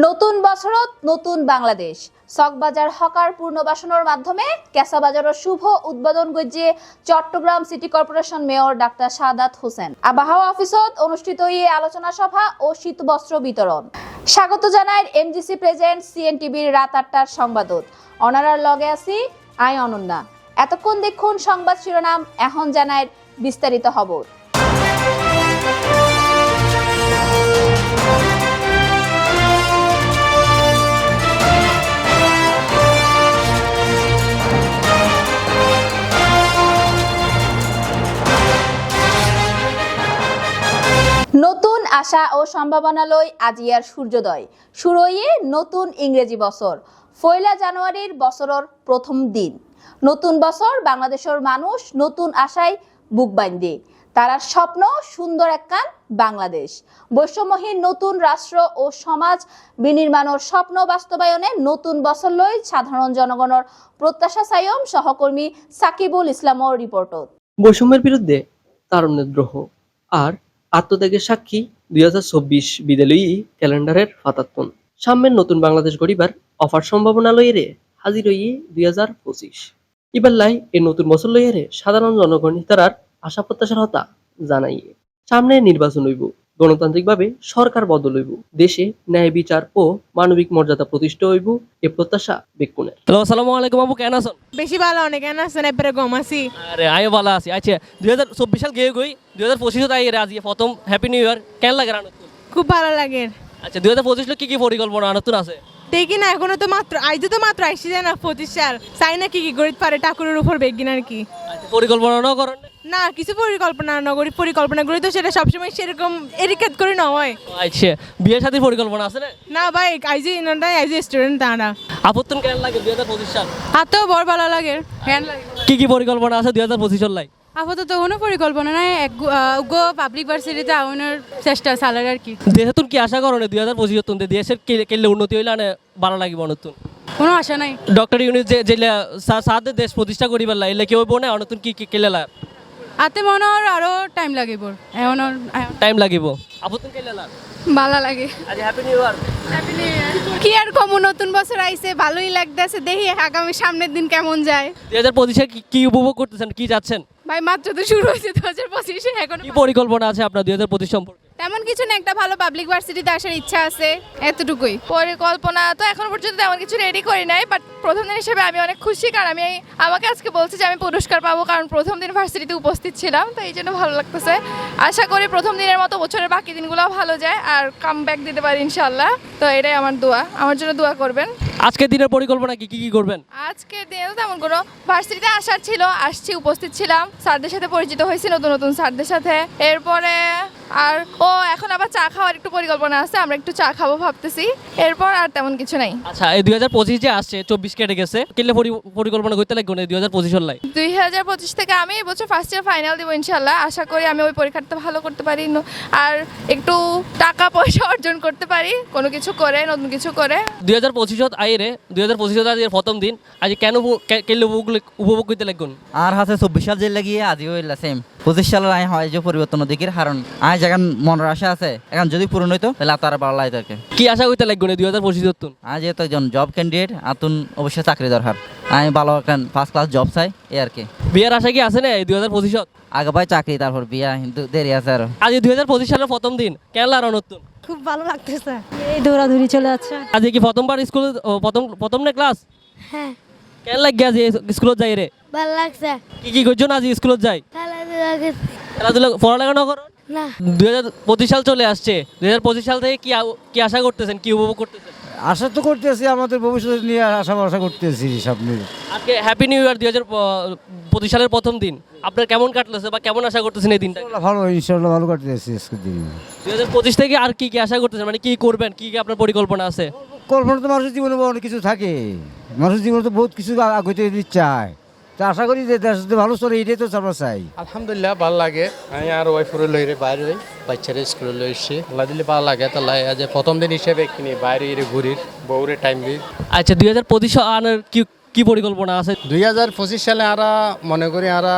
নতুন বছরত নতুন বাংলাদেশ চকবাজার হকার পূর্ণবাসনের মাধ্যমে কেঁচাবাজারের শুভ উদ্বোধন গজ্জে Chattogram city corporation mayor doctor Sadat Hossain. আবহাওয়া অফিসত অনুষ্ঠিত এই আলোচনা সভা ও শীতবস্ত্র বিতরণ। স্বাগত জানায় এমজিসি প্রেজেন্ট সিএনটিভির রাত ৮টার সংবাদত। অনারার লগে আছি আই অনন্যা। এতক্ষণ দেখুন সংবাদ শিরোনাম, এখন জানায় বিস্তারিত খবর। নতুন আশা ও সম্ভাবনা লই আজিয়ার সূর্যোদয় শুরু হয়ে নতুন ইংরেজি বছর। ১ জানুয়ারির বছরের প্রথম দিন। নতুন বছর বাংলাদেশের মানুষ নতুন আশায় বুক বাঁধে। তারা স্বপ্ন সুন্দর একখান বাংলাদেশ, বৈষম্যহীন নতুন রাষ্ট্র ও সমাজ বিনির্মাণের স্বপ্ন বাস্তবায়নে নতুন বছর লই সাধারণ জনগণের প্রত্যাশা সায়ম সহকর্মী সাকিবুল ইসলামর রিপোর্টত। বৈষম্যের বিরুদ্ধে তারুণ্যের দ্রোহ আর আত্মত্যাগের সাক্ষী ২০২৪ বিদ্যালয়ী ক্যালেন্ডারের ফাতাত্তন। সামনের নতুন বাংলাদেশ গড়িবার অফার সম্ভাবনা লইরে হাজির হইয়ে ২০২৫। এবার লাই এই নতুন বছর লইরে সাধারণ জনগণ তারার আশা প্রত্যাশার হতা জানাইয়ে। সামনে নির্বাচন হইব, গণতান্ত্রিকভাবে সরকার বদল হইব, দেশে ন্যায় বিচার ও মানবিক মর্যাদা প্রতিষ্ঠা হইব, এ প্রত্যাশা বেকুনের। হ্যালো, আসসালামু আলাইকুম আপু, কেন আছেন? বেশি ভালো অনেক কেন আছেন? এবারে গম আছি। আরে আমিও ভালো আছি। আচ্ছা, ২০২৪ সাল গিয়ে গই ২০২৫ তাই আজ প্রথম হ্যাপি নিউ ইয়ার কেন লাগে নতুন? খুব ভালো লাগে। আচ্ছা, ২০২৫ কি কি পরিকল্পনা নতুন আছে? দেখি না, এখনো তো মাত্র আইসি যায় না ২৫ সাল। চাই না কি কি গরিব পারে ঠাকুরের উপর বেগিন আর কি। আচ্ছা, পরিকল্পনাও করেন না, কিছু পরিকল্পনা নগরী পরিকল্পনাগুলো তো সেটা সবসময় সেরকম এরিকেট করে না হয়। আচ্ছা, বিয়ের সাথে পরিকল্পনা আছে না? না ভাই, আইজি স্টুডেন্ট তারা। আপত্তন কেন লাগে ২০২৫ সাল? হাতেও বড় ভালো লাগে। কেন লাগে? কি কি পরিকল্পনা আছে 2025 সাল লাই? আপাতত কোনো পরিকল্পনা নাই। গো পাবলিক ভার্সিটিতে আউনের চেষ্টা চালার আর কি। দেশে কি আশা করেন 2025 তন দেশের কেলে উন্নতি হইলে আনে ভালো লাগিব নতুন? কোনো আশা নাই। ডক্টর ইউনিট যে সাথে দেশ প্রতিষ্ঠা করিবার লাই এলে কেউ বনে নতুন কি কি কেলে লা? হাতে মনে হয় আরো টাইম লাগিব। এখন টাইম লাগিব। আপত্তন কেলে লা? ভালো লাগে। আজ হ্যাপি নিউ ইয়ার। কি আর কম, নতুন বছর আইছে, ভালোই লাগতেছে। দেখি আগামী সামনের দিন কেমন যায়। 2025 কি উপভোগ করতেছেন, কি যাচ্ছেন? ভাই মাত্র তো শুরু হয়েছে 2025, এখন কি পরিকল্পনা আছে আপনার 2025 সম্পর্কে? তেমন কিছু না, একটা ভালো পাবলিক ভার্সিটিতে আসার ইচ্ছা আছে, এতটুকুই। পরিকল্পনা তো এখনো পর্যন্ত তেমন কিছু রেডি করি নাই, বাট প্রথম দিন হিসেবে আমি অনেক খুশি, কারণ আমাকে আজকে বলছে যে আমি পুরস্কার পাবো, কারণ প্রথম দিন ভার্সিটিতে উপস্থিত ছিলাম, তো এই জন্য ভালো লাগতেছে। আশা করি প্রথম দিনের মতো বছরের বাকি দিনগুলো ভালো যায় আর কাম ব্যাক দিতে পারি ইনশাল্লাহ। তো এটাই আমার দোয়া, আমার জন্য দোয়া করবেন। আজকের দিনের পরিকল্পনা কি কি করবেন? আজকে দিনে তেমন কোনো ভার্সিটিতে আসার ছিল, আসছি, উপস্থিত ছিলাম, স্যারদের সাথে পরিচিত হয়েছি, নতুন নতুন স্যারদের সাথে। এরপরে আর এখন আবার চা খাওয়ার একটু পরিকল্পনা আছে, আমরা একটু চা খাবো ভাবতেছি। এরপর আর তেমন কিছু নাই। আচ্ছা, এই 2025 যে আসছে 24 কেটে গেছে, কেলে পরিকল্পনা করতে লাগবে না 2025 সাল লাই? 2025 থেকে আমি এবছর ফার্স্ট ইয়ার ফাইনাল দিব ইনশাল্লাহ। আশা করি আমি ওই পরীক্ষাটা ভালো করতে পারি আর একটু টাকা পয়সা অর্জন করতে পারি, কোনো কিছু করে, নতুন কিছু করে। 2025 আইরে 2025 আজ প্রথম দিন, আজ কেন কেলে উপভোগ করতে লাগুন? আর হাতে 24 সাল যে লাগিয়ে আজিও হইলা সেম 25 সালের আই হয় যে পরিবর্তন দিকের কারণ আই যেখান মনের আশা আছে এখন যদি পূরণ হইতো তাহলে তারা ভালো লাগে থাকে। কি আশা করতে লাগবে 2025 তুন? আজ যেহেতু একজন জব ক্যান্ডিডেট আতুন অবশ্যই চাকরি দরকার। আমি ভালো একটা ফার্স্ট ক্লাস জব চাই, এই আর কি। বিয়ের আশা কি আছে না 2025? আগে ভাই চাকরি, তারপর বিয়া, কিন্তু দেরি আছে আরো। আজ 2025 সালের প্রথম দিন, কেন আর নতুন? খুব ভালো লাগতেছে, এই দৌড়াদৌড়ি চলে যাচ্ছে। আজ কি প্রথমবার স্কুল প্রথম না ক্লাস? হ্যাঁ, কেন লাগে আজ স্কুলত যাই রে? ভালো লাগছে। কি করছো না আজ স্কুলত যাই? খেলাধুলা পড়ালেখা না করো না। 2025 সাল চলে আসছে, 2025 সাল থেকে কি আশা করতেছেন, কি উপভোগ করতেছেন? আশা তো করতেছি, আমাদের ভবিষ্যৎ নিয়ে আশা ভরসা করতেছি সব নিয়ে। আজকে হ্যাপি নিউ ইয়ার 2025 সালের প্রথম দিন, আপনার কেমন কাটলেছে বা কেমন আশা করতেছেন এই দিনটা? ভালো, ইনশাআল্লাহ ভালো কাটতেছি আজকের দিন। 2025 থেকে আর কি আশা করতেছেন, মানে কি করবেন, কি আপনার পরিকল্পনা আছে? কল্পনা তো মানুষের জীবনে অনেক কিছু থাকে, মানুষের জীবনে তো বহুত কিছু আগতে চায়, তো আশা করি যে দেশ ভালো চলে, এটাই তো আমরা চাই। আলহামদুলিল্লাহ ভালো লাগে। আমি আর ওয়াইফরে লইরে বাইরে বাচ্চারা স্কুলে লই এসছি, আল্লাহ দিলে ভালো লাগে। তাহলে আজ প্রথম দিন হিসেবে কিনি বাইরে ঘুরির বউরে টাইম দিই। আচ্ছা, 2025 আনার কি পরিকল্পনা আছে? 2025 সালে আরা মনে করি আরা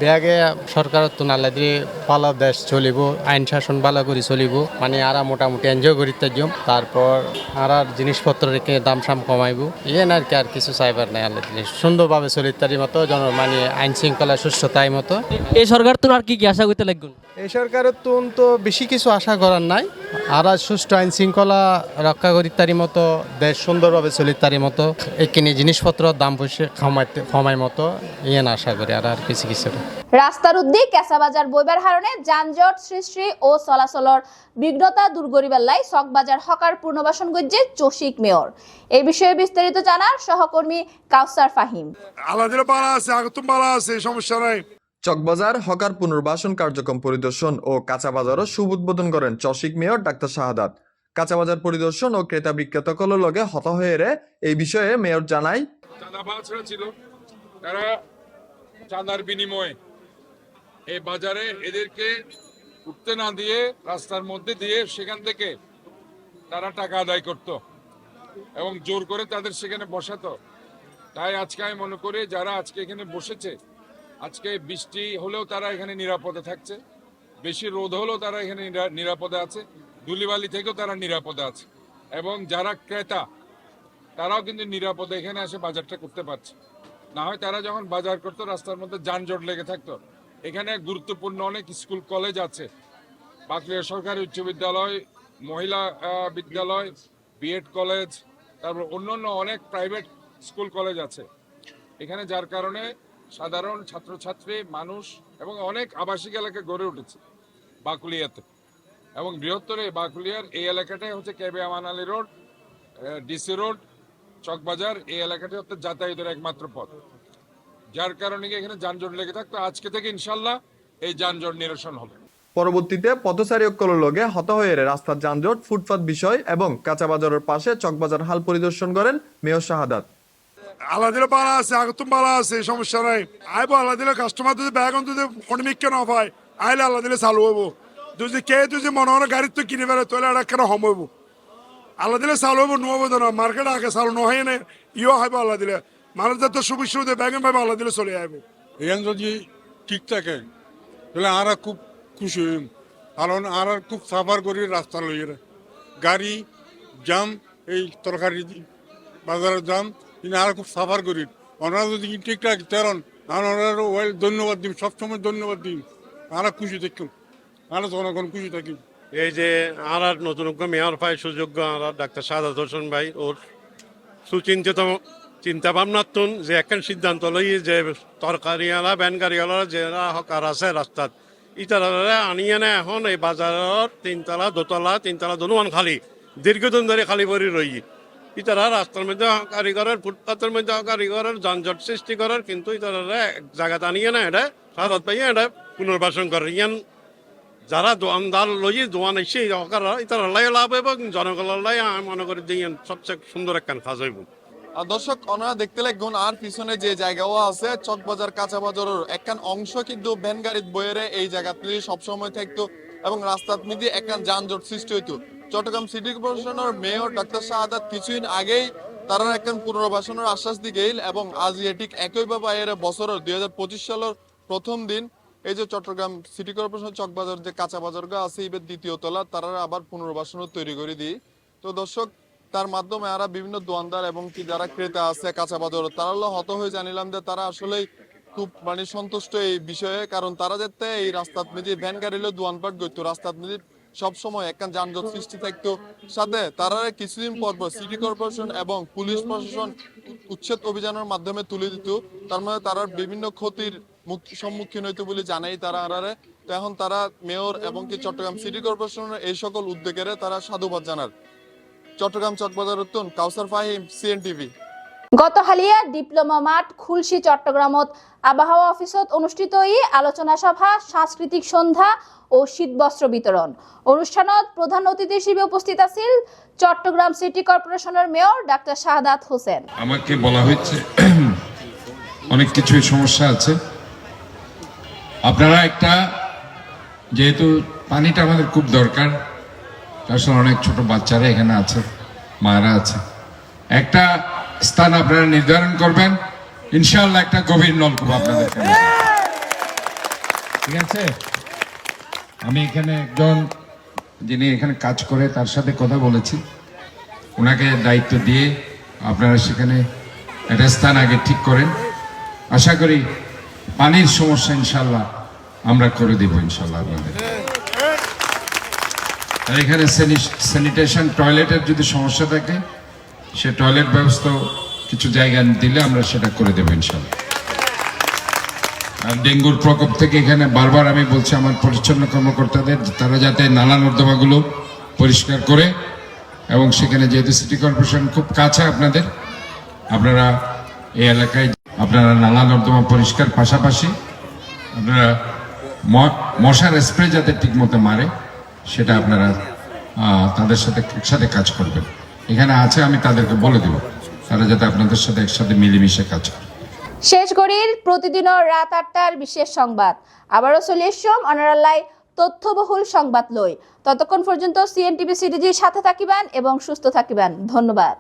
ব্যাগে সরকার তো নালা দিয়ে ভালো দেশ চলিব, আইন শাসন ভালো করে চলিব, মানে আরা মোটামুটি এনজয় করি তাইম। তারপর আরা জিনিসপত্র রেখে দাম সাম কমাইব, ইয়ে না আর কিছু চাইবার নাই। আল্লাহ দিলে সুন্দরভাবে চলিতারি মতো মানে আইন শৃঙ্খলা সুস্থতাই মতো। এই সরকার তো আর কি কি আশা করতে লাগবেন? এই সরকারের তো বেশি কিছু আশা করার নাই। আর সুষ্ঠু আইন শৃঙ্খলা রক্ষা করিতারি মতো, দেশ সুন্দরভাবে চলিতারি মতো, এইখানে জিনিসপত্র দাম পয়সা কমাই মতো ইয়ে না আশা করি। আর কিছু কিছু রাস্তার উদ্দিক কেঁচাবাজার বইবার হারণে যানজট সৃষ্টি ও চলাচলের বিঘ্নতা দূর করিবার লাই চকবাজার হকার পুনর্বাসন করছে চসিক মেয়র। এই বিষয়ে বিস্তারিত জানার সহকর্মী কাউসার ফাহিম। আলাদা পালা আছে, আগতুম পালা আছে, সমস্যা নাই। চকবাজার হকার পুনর্বাসন কার্যক্রম পরিদর্শন ও কাঁচাবাজারও শুভ উদ্বোধন করেন চসিক মেয়র ডাক্তার শাহাদাত। কাঁচাবাজার পরিদর্শন ও ক্রেতা বিক্রেতাকলের লগে হত হয়ে এই বিষয়ে মেয়র জানায়, চাঁদাবাজরা ছিল, তারা চাঁদার বিনিময়ে এই বাজারে এদেরকে উঠতে না দিয়ে রাস্তার মধ্যে দিয়ে সেখান থেকে তারা টাকা আদায় করত এবং জোর করে তাদের সেখানে বসাতো। তাই আজকে আমি মনে করি যারা আজকে এখানে বসেছে, আজকে বৃষ্টি হলেও তারা এখানে নিরাপদে থাকছে, বেশি রোদ হলেও তারা এখানে নিরাপদে আছে, ধুলিবালি থেকেও তারা নিরাপদে আছে, এবং যারা ক্রেতা তারাও কিন্তু নিরাপদে এখানে এসে বাজারটা করতে পারছে। না হয় তারা যখন বাজার করতো রাস্তার মধ্যে যানজট লেগে থাকতো। এখানে গুরুত্বপূর্ণ অনেক স্কুল কলেজ আছে, বাকলিয়া সরকারি উচ্চ বিদ্যালয়, মহিলা বিদ্যালয়, বিএড কলেজ, তারপর অন্যান্য অনেক প্রাইভেট স্কুল কলেজ আছে এখানে, যার কারণে সাধারণ ছাত্রছাত্রী মানুষ এবং অনেক আবাসিক এলাকা গড়ে উঠেছে বাকুলিয়াতে। এবং বৃহত্তর এই বাকুলিয়ার এই এলাকাটাই হচ্ছে KB Aman Ali road, DC road, Chawkbazar, এই এলাকাটি হচ্ছে যাতায়াতের একমাত্র পথ, যার কারণে এখানে যানজট লেগে থাকতো। আজকে থেকে ইনশাল্লাহ এই যানজট নিরসন হবে। পরবর্তীতে পথচারী ঐক্যর লগে হত হয়ে রাস্তার যানজট, ফুটপাত বিষয় এবং কাঁচাবাজারের পাশে চকবাজার হাল পরিদর্শন করেন মেয়র শাহাদাত। আলাদা পালা আছে, আগতুম পালা আছে, সমস্যা নাই। আইব আল্লাহ দিলে কাস্টমার যদি ব্যাগ যদি অনিমিক কেন পায় আইলে আল্লাহ দিলে চালু হবো। যদি কে যদি মনে হয় গাড়ির তো কিনে ফেলে তাহলে এটা কেন হম হইব। আল্লাহ দিলে চালু হবো, নুয়াবো না মার্কেট আগে চালু নহয় না ইও হাইব আল্লাহ দিলে মানুষ যাতে সুবিধা ব্যাগে পাইব আল্লাহ দিলে চলে আইব। এখানে যদি ঠিক থাকে তাহলে আমরা খুব খুশি হইম, কারণ আমরা খুব সাফার করি রাস্তা লইয়ে গাড়ি জাম, এই তরকারি বাজারের জাম, কিন্তু আমরা খুব সাফার করি। ওনারা যদি ঠিকঠাক তেরন আমরা ধন্যবাদ দিই, সবসময় ধন্যবাদ দিই। আমরা খুশি থাকি, আমরা জনগণ খুশি থাকি। এই যে আর নতুন মেয়র পাই সুযোগ্য আমরা ডাক্তার শাহাদাত হোসেন ভাই, ওর সুচিন্তিত চিন্তা ভাবনার তুন যে একটা সিদ্ধান্ত লই যে তরকারিওয়ালা ভ্যান গাড়িওয়ালা যারা হকার আছে রাস্তাত ইতারা আনিয়ে না এখন এই বাজারের তিনতলা দোতলা দনুয়ান খালি দীর্ঘদিন ধরে খালি পরি রই। ইতারা রাস্তার মধ্যে কারিগরের, ফুটপাতের মধ্যে কারিগরের যানজট সৃষ্টি করার, কিন্তু ইতারা জায়গাতে আনিয়ে না এটা শাহাদাত পাইয়া এটা পুনর্বাসন করে। ইয়ান যারা দোয়ানদার লই দোয়ান এসে হকার ইতারা লাই লাভ হইব, জনগণের লাই আমি মনে করি যে সবচেয়ে সুন্দর একটা কাজ হইব। আর দর্শক ওনারা দেখতে লাগবেন আর পিছনে যে জায়গাও আছে চকবাজার কাঁচাবাজারের একখান অংশ কিন্তু ভ্যান গাড়ির বইয়েরে এই জায়গাতে সবসময় থাকতো এবং রাস্তার মধ্যে একখান যানজট সৃষ্টি হইতো। চট্টগ্রাম সিটি কর্পোরেশনের মেয়র ডাক্তার শাহাদাত কিছুদিন আগেই তারা একখান পুনর্বাসনের আশ্বাস দিয়েছিল এবং আজ ঠিক একইভাবে এর বছরের 2025 সালের প্রথম দিন এই যে চট্টগ্রাম সিটি কর্পোরেশন চকবাজার যে কাঁচাবাজার আছে এবার দ্বিতীয় তলা তারা আবার পুনর্বাসনের তৈরি করে দিই। তো দর্শক তার মাধ্যমে আমরা বিভিন্ন দোকানদার এবং কি যারা ক্রেতা আছে কাঁচা বাজার তারা হত হয়ে জানিলাম যে তারা আসলে খুব মানে সন্তুষ্ট এই বিষয়ে, কারণ তারা যাতে এই রাস্তার মধ্যে ভ্যান গাড়িলে দোকানপাট করতো, রাস্তার মধ্যে সবসময় একটা যানজট সৃষ্টি থাকতো। সাথে তারা কিছুদিন পর সিটি কর্পোরেশন এবং পুলিশ প্রশাসন উচ্ছেদ অভিযানের মাধ্যমে তুলে দিত, তার মধ্যে তারা বিভিন্ন ক্ষতির সম্মুখীন হইতো বলে জানাই তারা আরারে। তো এখন তারা মেয়র এবং কি চট্টগ্রাম সিটি কর্পোরেশনের এই সকল উদ্যোগের তারা সাধুবাদ জানার। চট্টগ্রাম চকবাজার উত্তন কাউসার ফাহিম, সিএনটিভি। গত হালিয়া ডিপ্লোমা মাঠ খুলশি চট্টগ্রামত আবহাওয়া অফিসত অনুষ্ঠিত আলোচনা সভা, সাংস্কৃতিক সন্ধ্যা ও শীতবস্ত্র বিতরণ অনুষ্ঠানত প্রধান অতিথি হিসেবে উপস্থিত আছেন চট্টগ্রাম সিটি কর্পোরেশনের মেয়র ডাক্তার শাহাদাত হোসেন। আমাকে বলা হয়েছে অনেক কিছুই সমস্যা আছে, আপনারা একটা যেহেতু পানিটা আমাদের খুব দরকার, আসলে অনেক ছোট বাচ্চারা এখানে আছে, মায়েরা আছে, একটা স্থান আপনারা নির্ধারণ করবেন। ইনশাআল্লাহ একটা গভীর নলকূপ আপনাদের ঠিক আছে। আমি এখানে একজন যিনি এখানে কাজ করে তার সাথে কথা বলেছি, ওনাকে দায়িত্ব দিয়ে আপনারা সেখানে একটা স্থান আগে ঠিক করেন। আশা করি পানির সমস্যা ইনশাআল্লাহ আমরা করে দেব ইনশাআল্লাহ আপনাদের। আর এখানে স্যানিটেশন টয়লেটের যদি সমস্যা থাকে সে টয়লেট ব্যবস্থাও কিছু জায়গা দিলে আমরা সেটা করে দেবো ইনশাআল্লাহ। আর ডেঙ্গুর প্রকোপ থেকে এখানে বারবার আমি বলছি আমার পরিচ্ছন্ন কর্মকর্তাদের তারা যাতে নালা নর্দমাগুলো পরিষ্কার করে, এবং সেখানে যেহেতু সিটি কর্পোরেশন খুব কাছে আপনাদের, আপনারা এই এলাকায় আপনারা নালা নর্দমা পরিষ্কার পাশাপাশি আপনারা মশার স্প্রে যাতে ঠিক মতো মারে সেটা আপনারা তাদের সাথে একসাথে কাজ করবেন। এখানে আছে আমি তাদেরকে বলে দেব তারা যাতে আপনাদের সাথে একসাথে মিলেমিশে কাজ করে। শেষ ঘড়ির প্রতিদিনও রাত 8টার বিশেষ সংবাদ আবারও চলে এসম অনারাল্লাই তথ্যবহুল সংবাদ লই। ততক্ষণ পর্যন্ত সিএনটিভি সিডিজির সাথে থাকিবেন এবং সুস্থ থাকিবেন। ধন্যবাদ।